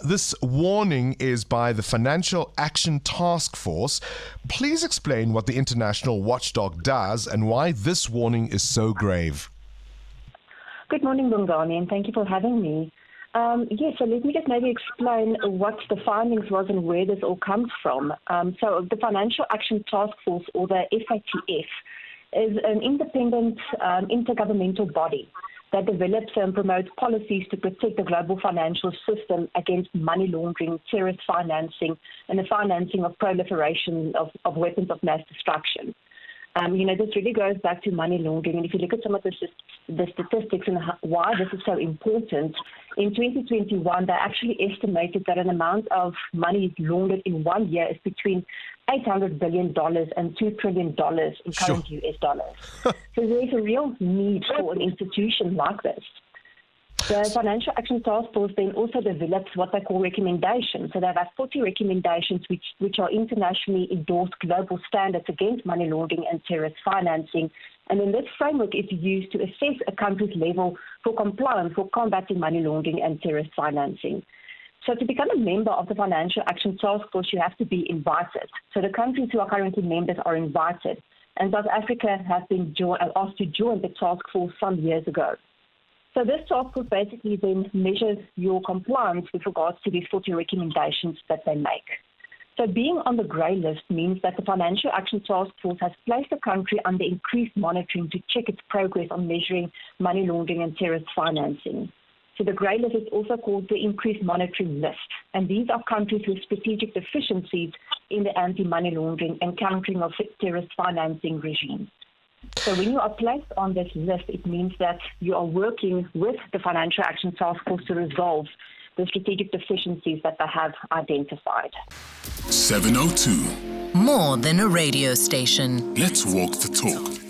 This warning is by the Financial Action Task Force. Please explain what the international watchdog does and why this warning is so grave. Good morning, Bongani, and thank you for having me. So let me just maybe explain what the findings was and where this all comes from. So the Financial Action Task Force, or the FATF, is an independent intergovernmental body that develops and promotes policies to protect the global financial system against money laundering, terrorist financing, and the financing of proliferation of weapons of mass destruction. This really goes back to money laundering. And if you look at some of the statistics and why this is so important, in 2021, they actually estimated that an amount of money laundered in 1 year is between $800 billion and $2 trillion in current US dollars. So there's a real need for an institution like this. The Financial Action Task Force then also develops what they call recommendations. So they have 40 recommendations which are internationally endorsed global standards against money laundering and terrorist financing. And then this framework is used to assess a country's level for compliance for combating money laundering and terrorist financing. So to become a member of the Financial Action Task Force, you have to be invited. So the countries who are currently members are invited. And South Africa has been asked to join the task force some years ago. So this task force basically then measures your compliance with regards to these 40 recommendations that they make. So being on the grey list means that the Financial Action Task Force has placed the country under increased monitoring to check its progress on measuring money laundering and terrorist financing. So the grey list is also called the increased monitoring list. And these are countries with strategic deficiencies in the anti-money laundering and countering of terrorist financing regimes. So when you are placed on this list, it means that you are working with the Financial Action Task Force to resolve the strategic deficiencies that they have identified. 702. More than a radio station. Let's walk the talk.